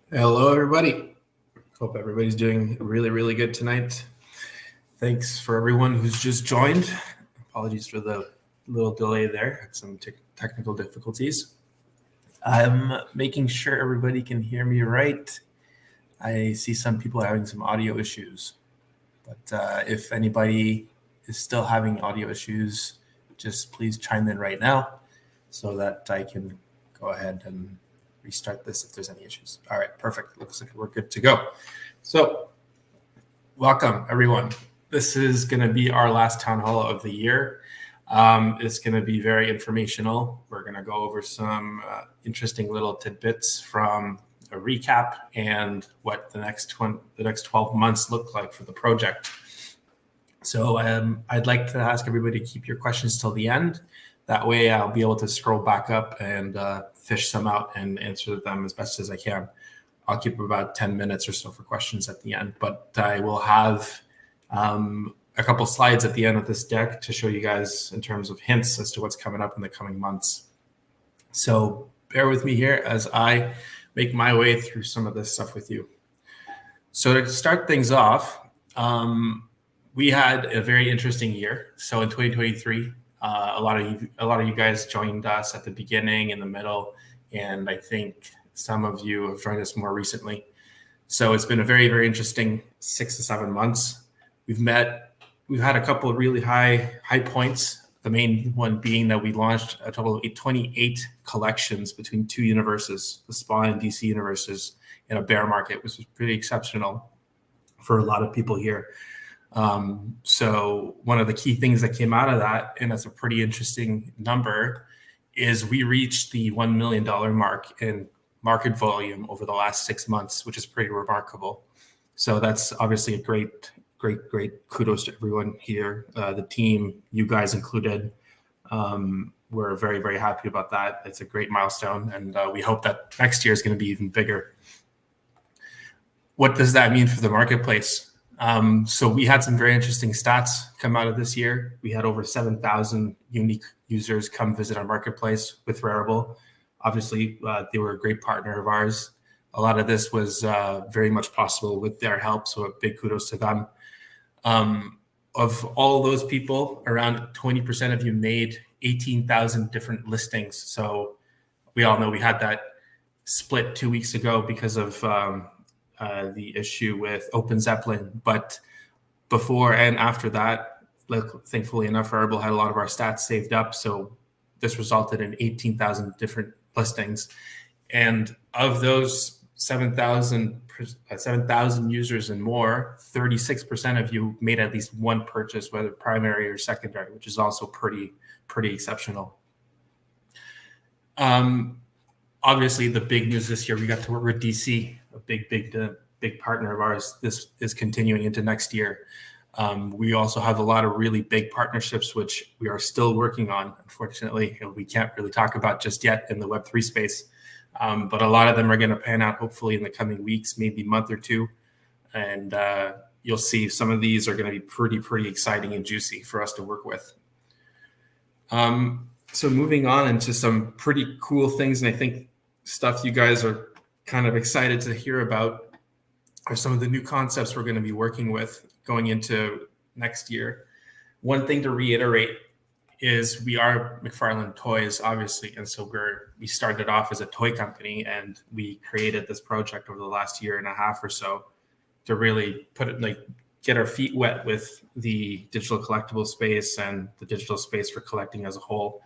Hello, everybody. Hope everybody's doing really, really good tonight. Thanks for everyone who's just joined. Apologies for the little delay there. Had some technical difficulties. I'm making sure everybody can hear me right. I see some people having some audio issues, but if anybody is still having audio issues, just please chime in right now so that I can go ahead and restart this if there's any issues. All right, perfect. Looks like we're good to go. So welcome, everyone. This is going to be our last town hall of the year. It's going to be very informational. We're going to go over some interesting little tidbits from a recap and what the next 12 months look like for the project. So I'd like to ask everybody to keep your questions till the end. That way I'll be able to scroll back up and fish some out and answer them as best as I can. I'll keep about 10 minutes or so for questions at the end, but I will have a couple slides at the end of this deck to show you guys in terms of hints as to what's coming up in the coming months. So bear with me here as I make my way through some of this stuff with you. So to start things off, we had a very interesting year. So in 2023, a lot of you guys joined us at the beginning, in the middle, and I think some of you have joined us more recently. So it's been a very, very interesting 6 to 7 months. We've had a couple of really high points. The main one being that we launched a total of 28 collections between two universes, the Spawn and DC universes, in a bear market, which was pretty exceptional for a lot of people here. So one of the key things that came out of that, and that's a pretty interesting number, is we reached the $1 million mark in market volume over the last 6 months, which is pretty remarkable. So that's obviously a great kudos to everyone here, the team, you guys included. We're very, very happy about that. It's a great milestone, and we hope that next year is going to be even bigger. What does that mean for the marketplace? So we had some very interesting stats come out of this year. We had over 7,000 unique users come visit our marketplace with Rarible. Obviously, they were a great partner of ours. A lot of this was very much possible with their help, so a big kudos to them. Of all those people, around 20% of you made 18,000 different listings. So we all know we had that split 2 weeks ago because of the issue with Open Zeppelin. But before and after that, thankfully enough, Rarible had a lot of our stats saved up. So this resulted in 18,000 different listings. And of those 7,000 users and more, 36% of you made at least one purchase, whether primary or secondary, which is also pretty exceptional. Obviously, the big news this year, we got to work with DC, a big partner of ours. This is continuing into next year. We also have a lot of really big partnerships, which we are still working on. Unfortunately, we can't really talk about just yet in the Web3 space. But a lot of them are going to pan out hopefully in the coming weeks, maybe month or two. And you'll see some of these are going to be pretty exciting and juicy for us to work with. So moving on into some pretty cool things, and I think stuff you guys are kind of excited to hear about are some of the new concepts we're going to be working with going into next year. One thing to reiterate is we are McFarlane Toys, obviously, and so we started off as a toy company, and we created this project over the last year and a half or so to really get our feet wet with the digital collectible space and the digital space for collecting as a whole.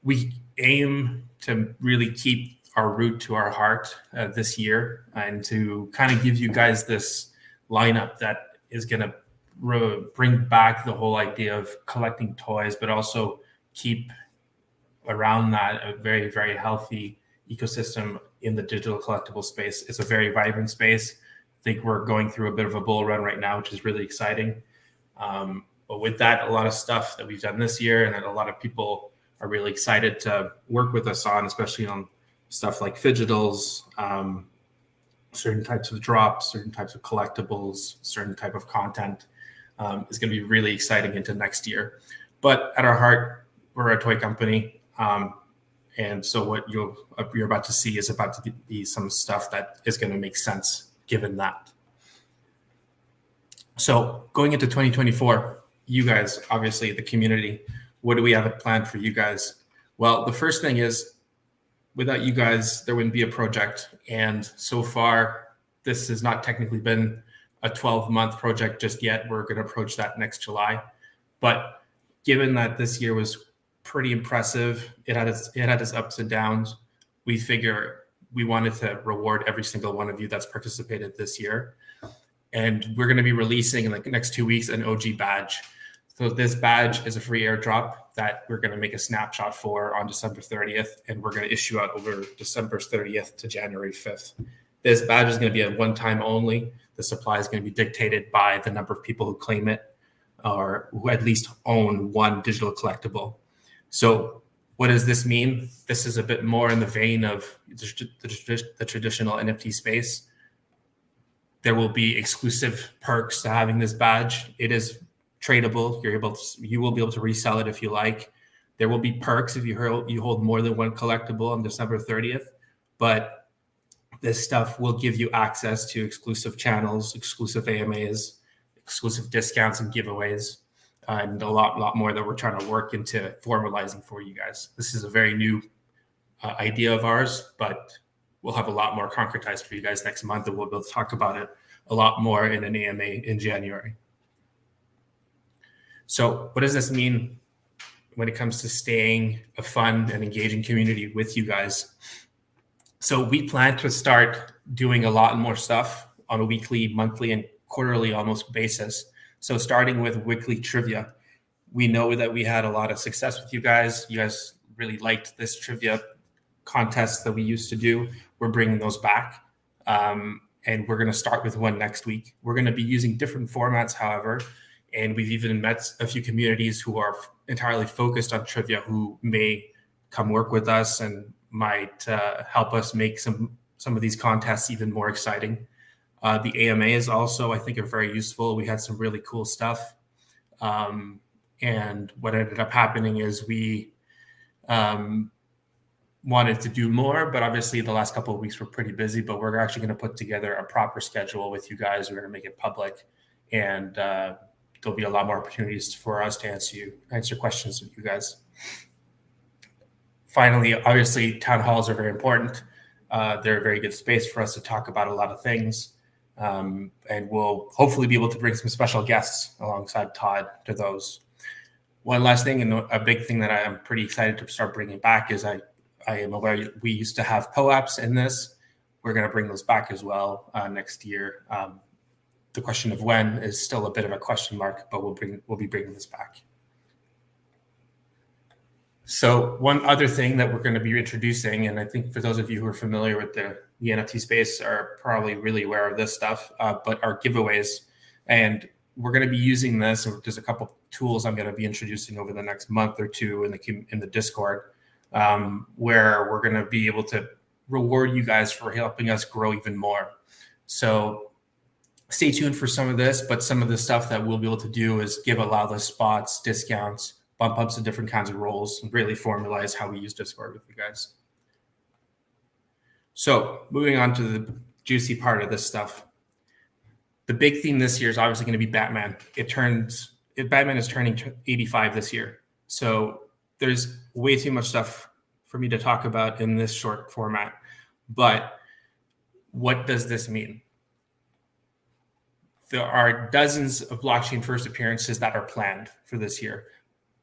We aim to really keep our root to our heart this year, and to kind of give you guys this lineup that is going to bring back the whole idea of collecting toys, but also keep around that a very, very healthy ecosystem in the digital collectible space. It's a very vibrant space. I think we're going through a bit of a bull run right now, which is really exciting. But with that, a lot of stuff that we've done this year, and a lot of people are really excited to work with us on, especially on stuff like Fidgetals, certain types of drops, certain types of collectibles, certain type of content. Is going to be really exciting into next year. But at our heart, we're a toy company. And so what you're about to see is about to be some stuff that is going to make sense given that. So going into 2024, you guys, obviously the community, what do we have planned for you guys? Well, the first thing is, without you guys, there wouldn't be a project. And so far, this has not technically been a 12-month project just yet. We're going to approach that next July. But given that this year was pretty impressive, it had its ups and downs, we figure we wanted to reward every single one of you that's participated this year. And we're going to be releasing in the next 2 weeks an OG badge. So this badge is a free airdrop that we're going to make a snapshot for on December 30th, and we're going to issue out over December 30th to January 5th. This badge is going to be a one-time only. The supply is going to be dictated by the number of people who claim it or who at least own one digital collectible. So what does this mean? This is a bit more in the vein of the traditional NFT space. There will be exclusive perks to having this badge. It is tradable. You will be able to resell it if you like. There will be perks if you hold more than one collectible on December 30th. But this stuff will give you access to exclusive channels, exclusive AMAs, exclusive discounts and giveaways, and a lot more that we're trying to work into formalizing for you guys. This is a very new idea of ours, but we'll have a lot more concretized for you guys next month, and we'll be able to talk about it a lot more in an AMA in January. So what does this mean when it comes to staying a fun and engaging community with you guys? So we plan to start doing a lot more stuff on a weekly, monthly, and quarterly almost basis. So starting with weekly trivia, we know that we had a lot of success with you guys. You guys really liked this trivia contest that we used to do. We're bringing those back. And we're going to start with one next week. We're going to be using different formats, however, and we've even met a few communities who are entirely focused on trivia who may come work with us and might help us make some of these contests even more exciting. The AMAs also, I think, are very useful. We had some really cool stuff. And what ended up happening is we wanted to do more, but obviously the last couple of weeks were pretty busy, but we're actually going to put together a proper schedule with you guys. We're going to make it public, and there'll be a lot more opportunities for us to answer questions with you guys. Finally, obviously, town halls are very important. They're a very good space for us to talk about a lot of things. And we'll hopefully be able to bring some special guests alongside Todd to those. One last thing, and a big thing that I am pretty excited to start bringing back is I am aware we used to have POAPs in this. We're going to bring those back as well next year. The question of when is still a bit of a question mark, but we'll be bringing this back. So one other thing that we're going to be introducing, and I think for those of you who are familiar with the NFT space are probably really aware of this stuff, but our giveaways. And we're going to be using this. There's a couple tools I'm going to be introducing over the next month or two in the Discord, where we're going to be able to reward you guys for helping us grow even more. So stay tuned for some of this, but some of the stuff that we'll be able to do is give a lot of those spots, discounts, bump ups to different kinds of roles, and really formalize how we use Discord with you guys. So moving on to the juicy part of this stuff. The big theme this year is obviously going to be Batman. Batman is turning 85 this year. So there's way too much stuff for me to talk about in this short format. But what does this mean? There are dozens of blockchain first appearances that are planned for this year.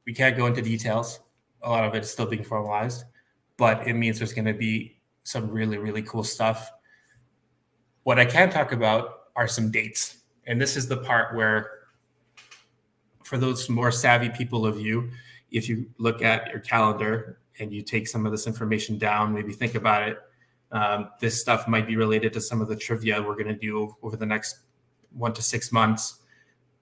We can't go into details. A lot of it is still being formalized, but it means there's going to be some really, really cool stuff. What I can talk about are some dates. And this is the part where, for those more savvy people of you, if you look at your calendar and you take some of this information down, maybe think about it. This stuff might be related to some of the trivia we're going to do over the next 1 to 6 months.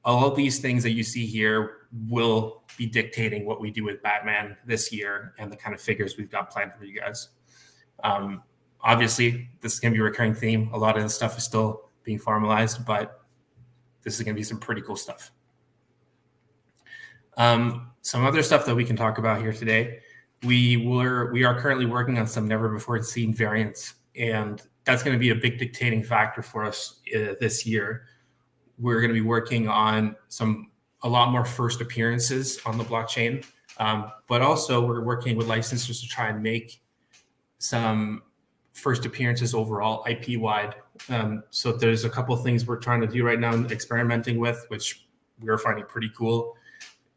All of these things that you see here will be dictating what we do with Batman this year and the kind of figures we've got planned for you guys. Obviously, this is going to be a recurring theme. A lot of this stuff is still being formalized, but this is going to be some pretty cool stuff. Some other stuff that we can talk about here today we are currently working on some never before seen variants, and that's going to be a big dictating factor for us this year. We're going to be working on a lot more first appearances on the blockchain, but also we're working with licensors to try and make some first appearances overall IP wide. So there's a couple of things we're trying to do right now, experimenting with, which we're finding pretty cool.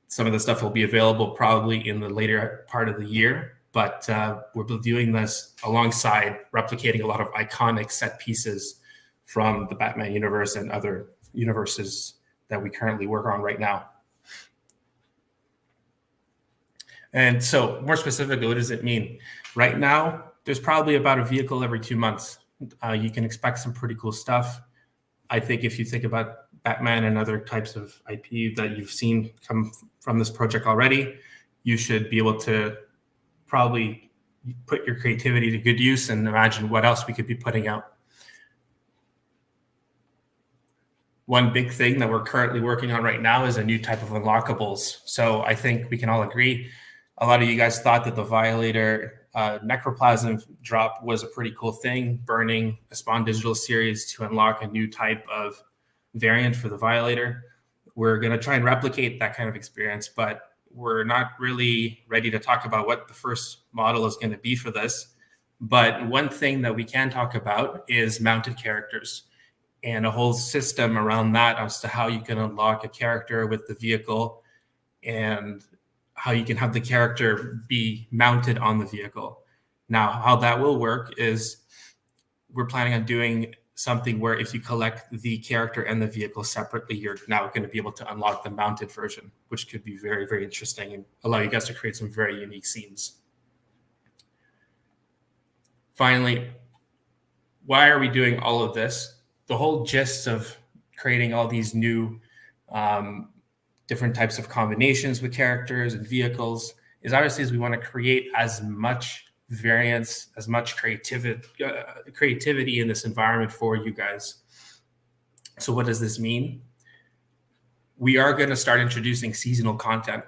Some of the stuff will be available probably in the later part of the year, but we're doing this alongside replicating a lot of iconic set pieces from the Batman universe and other universes that we currently work on right now. And so more specifically, what does it mean? Right now, there's probably about a vehicle every 2 months. You can expect some pretty cool stuff. I think if you think about Batman and other types of IP that you've seen come from this project already, you should be able to probably put your creativity to good use and imagine what else we could be putting out. One big thing that we're currently working on right now is a new type of unlockables. So I think we can all agree, a lot of you guys thought that the Violator Necroplasm drop was a pretty cool thing, burning a Spawn Digital series to unlock a new type of variant for the Violator. We're going to try and replicate that kind of experience, but we're not really ready to talk about what the first model is going to be for this. But one thing that we can talk about is mounted characters and a whole system around that as to how you can unlock a character with the vehicle and how you can have the character be mounted on the vehicle. Now, how that will work is we're planning on doing something where if you collect the character and the vehicle separately, you're now going to be able to unlock the mounted version, which could be very, very interesting and allow you guys to create some very unique scenes. Finally, why are we doing all of this? The whole gist of creating all these new different types of combinations with characters and vehicles is obviously as we want to create as much variance, as much creativity in this environment for you guys. So what does this mean? We are going to start introducing seasonal content.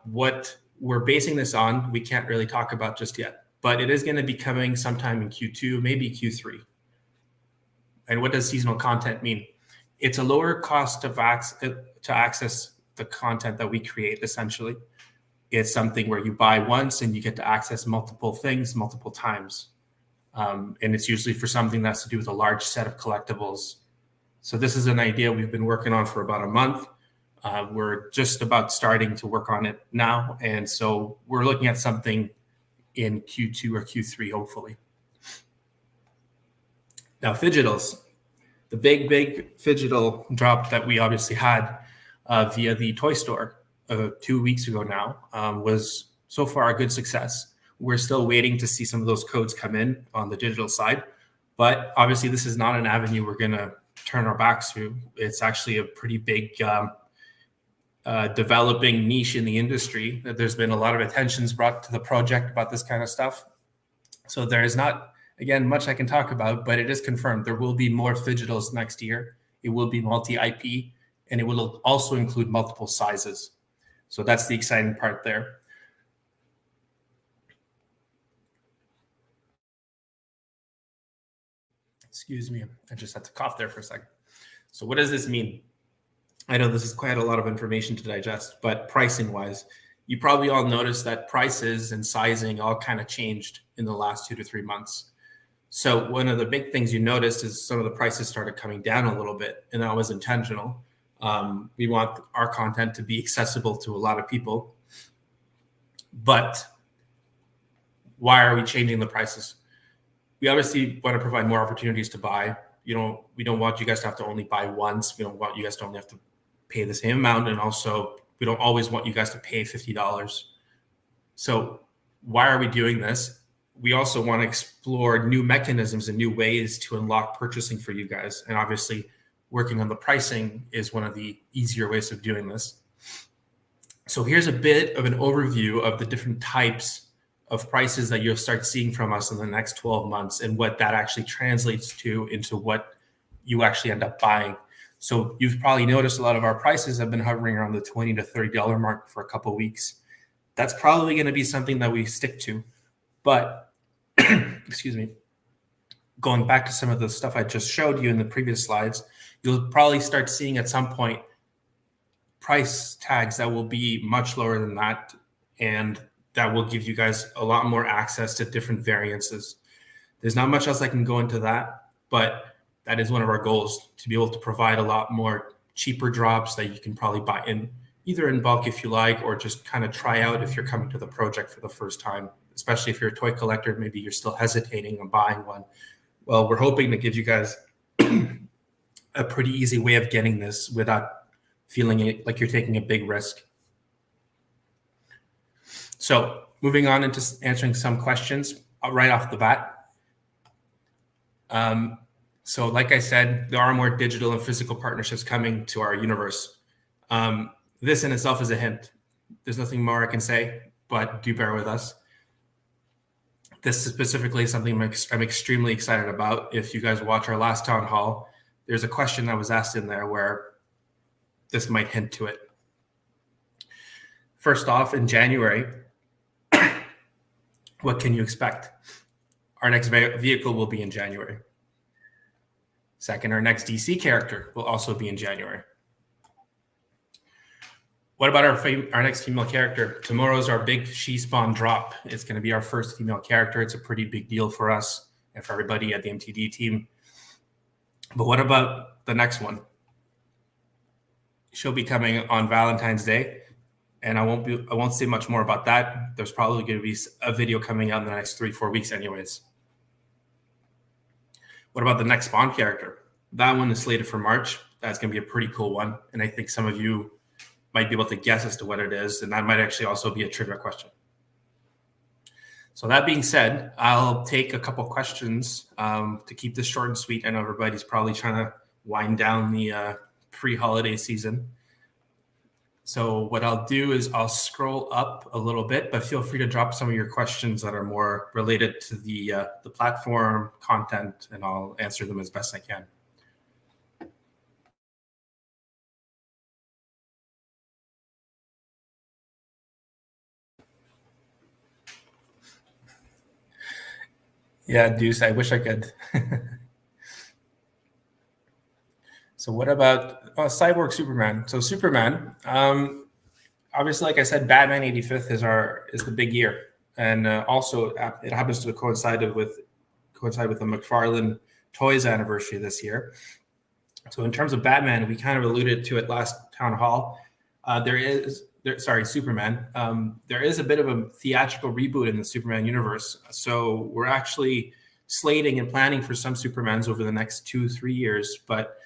What we're basing this on, we can't really talk about just yet, but it is going to be coming sometime in Q2, maybe Q3. And what does seasonal content mean? It's a lower cost to access the content that we create, essentially. It's something where you buy once and you get to access multiple things multiple times. And it's usually for something that's to do with a large set of collectibles. So this is an idea we've been working on for about a month. We're just about starting to work on it now. And so we're looking at something in Q2 or Q3, hopefully. Now, Fidgetals. The big Fidgetal drop that we obviously had via the toy store 2 weeks ago now was so far a good success. We're still waiting to see some of those codes come in on the digital side, but obviously this is not an avenue we're going to turn our backs to. It's actually a pretty big developing niche in the industry. There's been a lot of attentions brought to the project about this kind of stuff. So there is not, again, much I can talk about, but it is confirmed there will be more Fidgetals next year. It will be multi-IP, and it will also include multiple sizes. So that's the exciting part there. Excuse me, I just had to cough there for a second. So what does this mean? I know this is quite a lot of information to digest, but pricing-wise, you probably all noticed that prices and sizing all kind of changed in the last 2 to 3 months. So one of the big things you noticed is some of the prices started coming down a little bit, and that was intentional. We want our content to be accessible to a lot of people. But why are we changing the prices? We obviously want to provide more opportunities to buy. We don't want you guys to have to only buy once. We don't want you guys to only have to pay the same amount. And also, we don't always want you guys to pay $50. So why are we doing this? We also want to explore new mechanisms and new ways to unlock purchasing for you guys. And obviously, working on the pricing is one of the easier ways of doing this. So here's a bit of an overview of the different types of prices that you'll start seeing from us in the next 12 months and what that actually translates to into what you actually end up buying. So you've probably noticed a lot of our prices have been hovering around the $20 to $30 mark for a couple of weeks. that's probably going to be something that we stick to. But excuse me, going back to some of the stuff I just showed you in the previous slides, you'll probably start seeing at some point price tags that will be much lower than that, and that will give you guys a lot more access to different variances. There's not much else I can go into that, but that is one of our goals, to be able to provide a lot more cheaper drops that you can probably buy in either in bulk if you like, or just kind of try out if you're coming to the project for the first time, especially if you're a toy collector, maybe you're still hesitating on buying one. Well, we're hoping to give you guys a pretty easy way of getting this without feeling it like you're taking a big risk. So moving on into answering some questions right off the bat. So like I said, there are more digital and physical partnerships coming to our universe. This in itself is a hint. There's nothing more I can say, but do bear with us. This is specifically something I'm extremely excited about. If you guys watch our last town hall, there's a question that was asked in there where this might hint to it. First off, in January, what can you expect? Our next vehicle will be in January. Second, our next DC character will also be in January. What about our next female character? Tomorrow's our big She Spawn drop. It's going to be our first female character. It's a pretty big deal for us and for everybody at the MTD team. But what about the next one? She'll be coming on Valentine's Day, and I won't say much more about that. There's probably going to be a video coming out in the next 3-4 weeks anyways. What about the next Spawn character? That one is slated for March. That's going to be a pretty cool one, and I think some of you might be able to guess as to what it is, and that might actually also be a trivia question. So that being said, I'll take a couple questions to keep this short and sweet. I know everybody's probably trying to wind down the pre-holiday season. So what I'll do is I'll scroll up a little bit, but feel free to drop some of your questions that are more related to the platform content, and I'll answer them as best I can. Yeah, Deuce, I wish I could. So what about Cyborg Superman? So Superman, obviously, like I said, Batman 85th is the big year, and also it happens to coincide with the McFarlane Toys anniversary this year. So in terms of Batman, we kind of alluded to it last town hall. Superman. There is a bit of a theatrical reboot in the Superman universe. So we're actually slating and planning for some Supermans over the next 2-3 years, but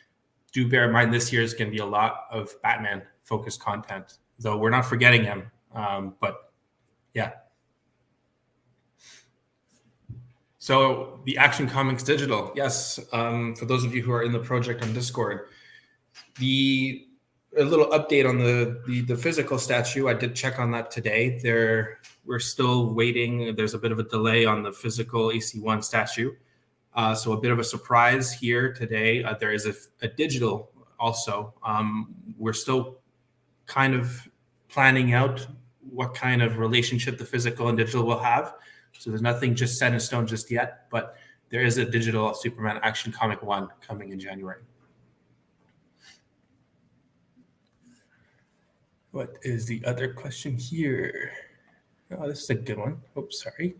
do bear in mind this year is going to be a lot of Batman focused content, though we're not forgetting him. But yeah. So the Action Comics Digital, yes. For those of you who are in the project on Discord, a little update on the physical statue. I did check on that today. We're still waiting. There's a bit of a delay on the physical AC1 statue. So a bit of a surprise here today. There is a digital also. We're still kind of planning out what kind of relationship the physical and digital will have. So there's nothing just set in stone just yet, but there is a digital Superman Action Comic 1 coming in January. What is the other question here? Oh, this is a good one. Oops, sorry.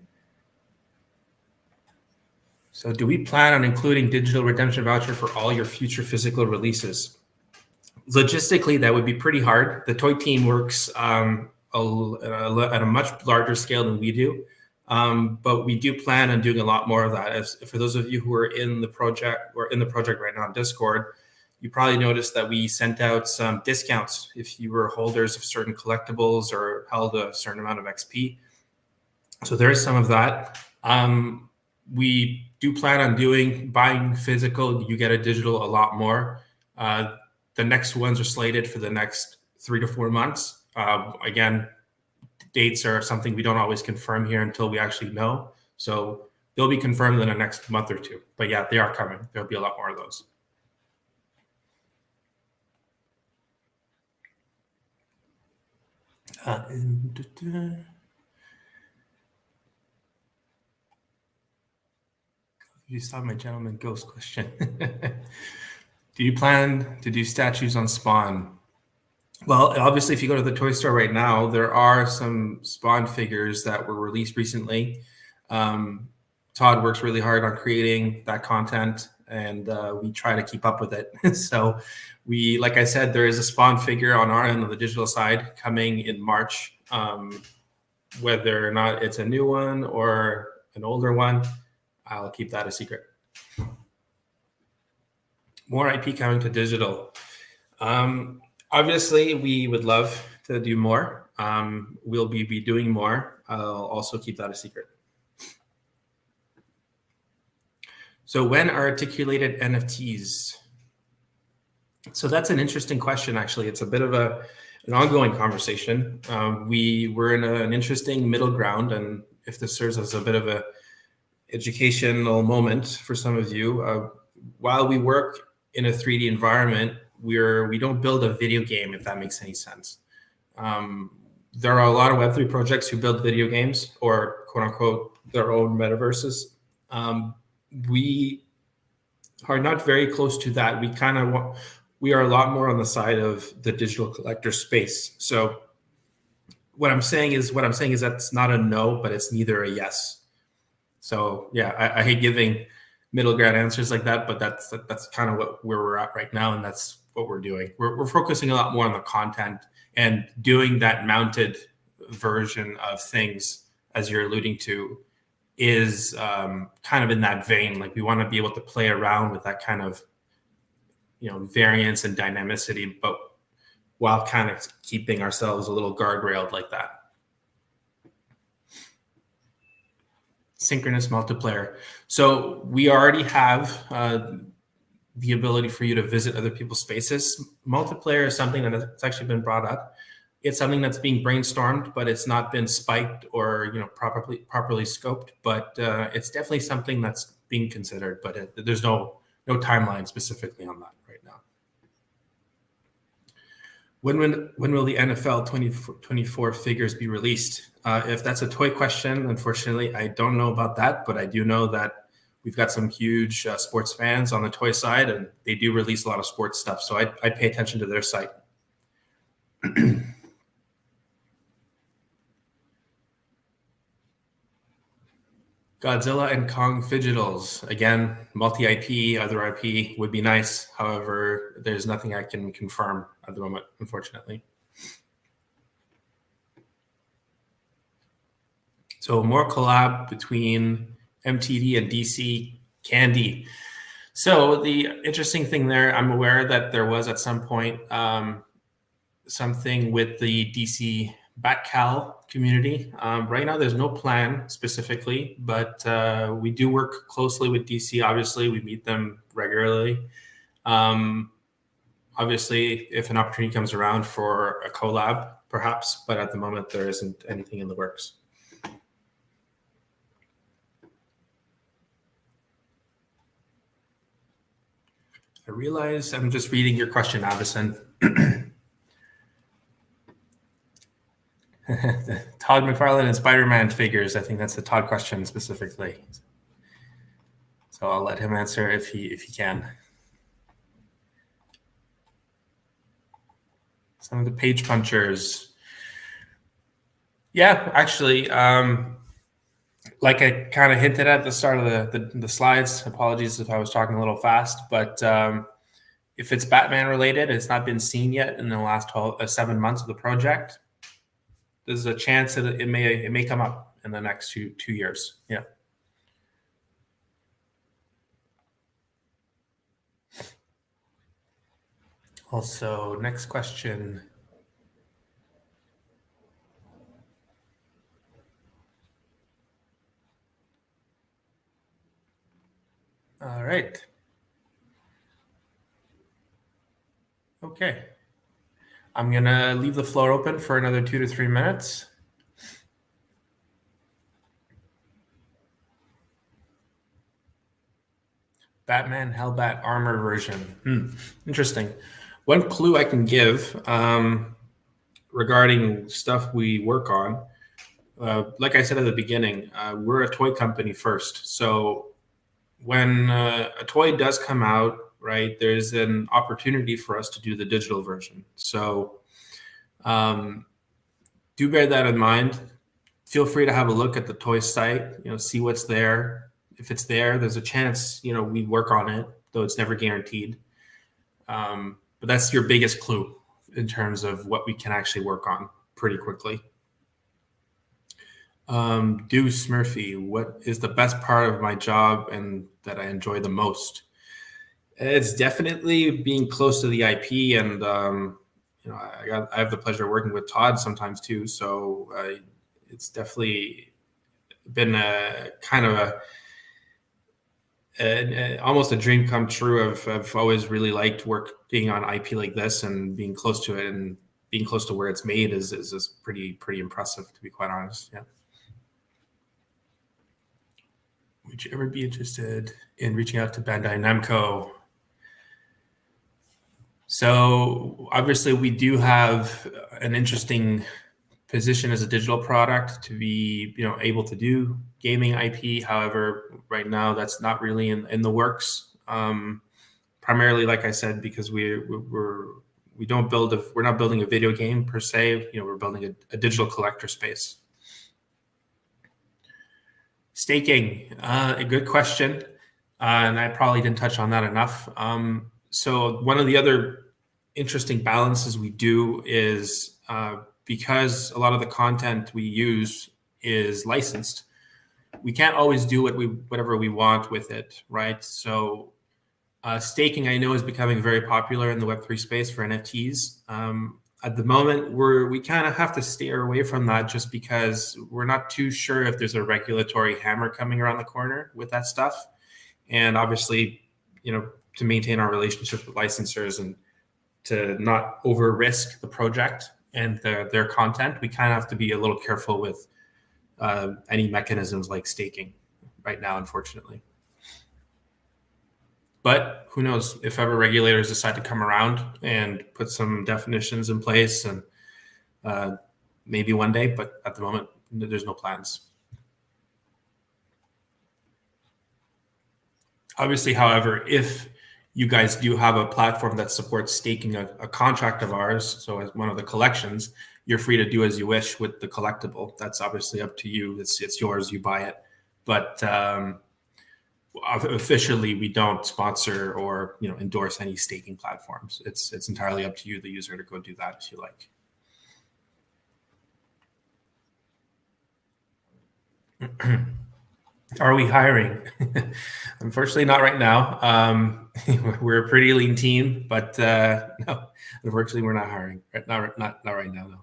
So do we plan on including digital redemption voucher for all your future physical releases? Logistically, that would be pretty hard. The toy team works at a much larger scale than we do. But we do plan on doing a lot more of that. For those of you who are in the project right now on Discord, you probably noticed that we sent out some discounts if you were holders of certain collectibles or held a certain amount of XP. So there is some of that. We do plan on buying physical. You get a digital a lot more. The next ones are slated for the next 3 to 4 months. Again, dates are something we don't always confirm here until we actually know. So they'll be confirmed in the next month or two. But yeah, they are coming. There'll be a lot more of those. You saw my gentleman ghost question. Do you plan to do statues on Spawn? Well, obviously, if you go to the toy store right now, there are some Spawn figures that were released recently. Todd works really hard on creating that content, and we try to keep up with it. So, like I said, there is a Spawn figure on our end on the digital side coming in March. Whether or not it's a new one or an older one, I'll keep that a secret. More IP coming to digital. Obviously, we would love to do more. We'll be doing more. I'll also keep that a secret. So when are articulated NFTs? So that's an interesting question, actually. It's a bit of an ongoing conversation. We're in an interesting middle ground, and if this serves as a bit of a educational moment for some of you, while we work in a 3D environment, we don't build a video game, if that makes any sense. There are a lot of Web3 projects who build video games or quote unquote their own metaverses. We are not very close to that. We are a lot more on the side of the digital collector space. So what I'm saying is that's not a no, but it's neither a yes. So yeah, I hate giving middle ground answers like that, but that's kind of where we're at right now, and that's what we're doing. We're focusing a lot more on the content and doing that mounted version of things, as you're alluding to, is kind of in that vein. Like we want to be able to play around with that kind of variance and dynamicity, but while kind of keeping ourselves a little guardrailed like that. Synchronous multiplayer. So we already have the ability for you to visit other people's spaces. Multiplayer is something that's actually been brought up. It's something that's being brainstormed, but it's not been spiked or properly scoped. But it's definitely something that's being considered. But there's no timeline specifically on that right now. When will the NFL 2024 figures be released? If that's a toy question, unfortunately, I don't know about that, but I do know that we've got some huge sports fans on the toy side, and they do release a lot of sports stuff. So I'd pay attention to their site. Godzilla and Kong Fidgetals. Again, multi-IP, other IP would be nice. However, there's nothing I can confirm at the moment, unfortunately. So more collab between MTD and DC Candy. So the interesting thing there, I'm aware that there was at some point something with the DC BatCal community. Right now, there's no plan specifically, but we do work closely with DC. Obviously, we meet them regularly. Obviously, if an opportunity comes around for a collab, perhaps, but at the moment, there isn't anything in the works. I realize I'm just reading your question, Avison. Todd McFarlane and Spider-Man figures. I think that's the Todd question specifically. So I'll let him answer if he can. Some of the page punchers. Yeah, actually, like I kind of hinted at the start of the slides. Apologies if I was talking a little fast, but if it's Batman related, it's not been seen yet in the last 7 months of the project. There's a chance that it may come up in the next two years. Yeah. Also, next question. All right. Okay. I'm going to leave the floor open for another 2 to 3 minutes. Batman Hellbat armor version. Interesting. One clue I can give. regarding stuff we work on, like I said at the beginning, we're a toy company first. So when a toy does come out, right, there's an opportunity for us to do the digital version. So do bear that in mind. Feel free to have a look at the toy site, see what's there. If it's there, there's a chance, we work on it, though it's never guaranteed. But that's your biggest clue in terms of what we can actually work on pretty quickly. Deuce Murphy, what is the best part of my job and that I enjoy the most? It's definitely being close to the IP, and I have the pleasure of working with Todd sometimes too. So it's definitely been a kind of almost a dream come true. I've always really liked working on IP like this, and being close to it and being close to where it's made is pretty impressive, to be quite honest. Yeah. Would you ever be interested in reaching out to Bandai Namco? So obviously we do have an interesting position as a digital product to be, able to do gaming IP. However, right now that's not really in the works. Primarily, like I said, because we're not building a video game per se. We're building a digital collector space. Staking, a good question, and I probably didn't touch on that enough. So one of the other interesting balances we do is because a lot of the content we use is licensed, we can't always do whatever we want with it, right? So staking, I know, is becoming very popular in the Web3 space for NFTs. At the moment, we kind of have to steer away from that just because we're not too sure if there's a regulatory hammer coming around the corner with that stuff. And obviously, to maintain our relationships with licensors and to not over risk the project and their content, we kind of have to be a little careful with any mechanisms like staking right now, unfortunately. But who knows, if ever regulators decide to come around and put some definitions in place, and maybe one day, but at the moment, there's no plans. Obviously, however, if you guys do have a platform that supports staking a contract of ours, so as one of the collections, you're free to do as you wish with the collectible. That's obviously up to you. It's yours, you buy it. But officially, we don't sponsor or endorse any staking platforms. It's entirely up to you, the user, to go do that if you like. Are we hiring? Unfortunately, not right now. We're a pretty lean team, but no, unfortunately, we're not hiring. Not right now, no.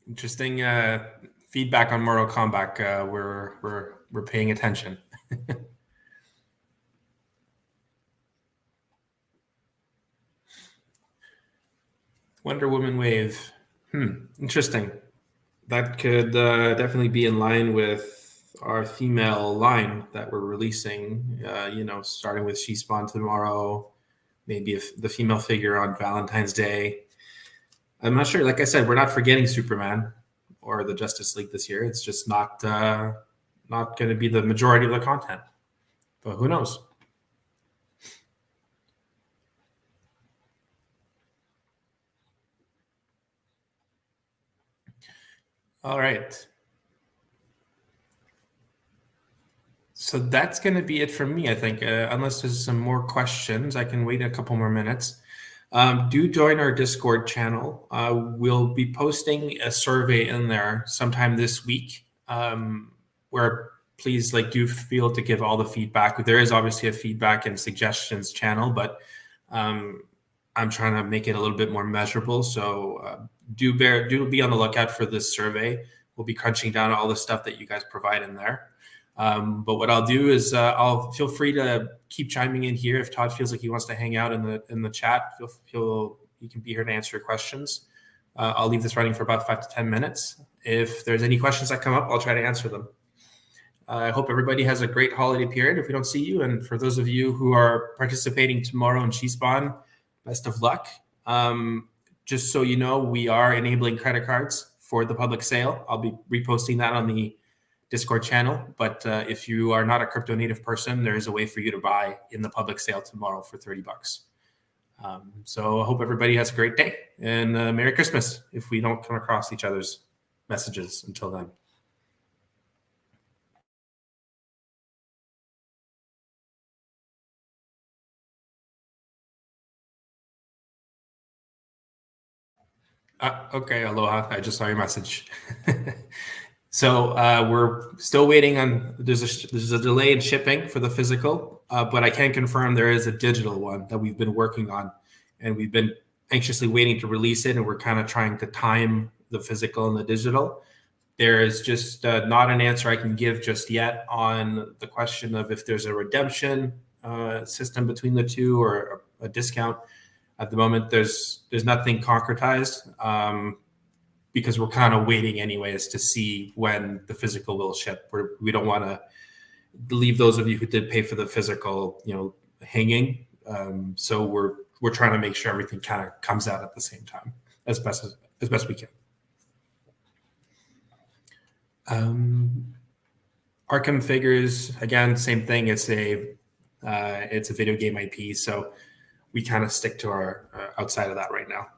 Interesting feedback on Mortal Kombat. We're paying attention. Wonder Woman wave. Interesting. That could definitely be in line with our female line that we're releasing. Starting with She Spawn tomorrow, maybe the female figure on Valentine's Day. I'm not sure. Like I said, we're not forgetting Superman or the Justice League this year. It's just not going to be the majority of the content. But who knows? All right. So that's going to be it from me, I think. Unless there's some more questions, I can wait a couple more minutes. Do join our Discord channel. We'll be posting a survey in there sometime this week, where please do feel to give all the feedback. There is obviously a feedback and suggestions channel, but I'm trying to make it a little bit more measurable. So do be on the lookout for this survey. We'll be crunching down all the stuff that you guys provide in there. But what I'll do is I'll feel free to keep chiming in here. If Todd feels like he wants to hang out in the chat, he can be here to answer your questions. I'll leave this running for about 5 to 10 minutes. If there's any questions that come up, I'll try to answer them. I hope everybody has a great holiday period if we don't see you. And for those of you who are participating tomorrow in She Spawn, best of luck. Just so you know, we are enabling credit cards for the public sale. I'll be reposting that on the Discord channel. But if you are not a crypto native person, there is a way for you to buy in the public sale tomorrow for $30. So I hope everybody has a great day, and Merry Christmas if we don't come across each other's messages until then. Okay, aloha. I just saw your message. So we're still waiting on, there's a delay in shipping for the physical, but I can confirm there is a digital one that we've been working on, and we've been anxiously waiting to release it, and we're kind of trying to time the physical and the digital. There is just not an answer I can give just yet on the question of if there's a redemption system between the two or a discount. At the moment, there's nothing concretized because we're kind of waiting anyways to see when the physical will ship. We don't want to leave those of you who did pay for the physical, hanging. So we're trying to make sure everything kind of comes out at the same time as best we can. Arkham figures, again, same thing. It's a video game IP, so we kind of stick to our outside of that right now.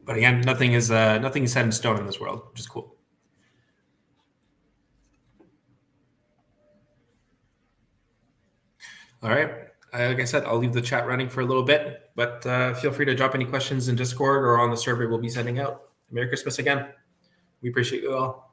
But again, nothing is set in stone in this world, which is cool. All right. Like I said, I'll leave the chat running for a little bit, but feel free to drop any questions in Discord or on the survey we'll be sending out. Merry Christmas again. We appreciate you all.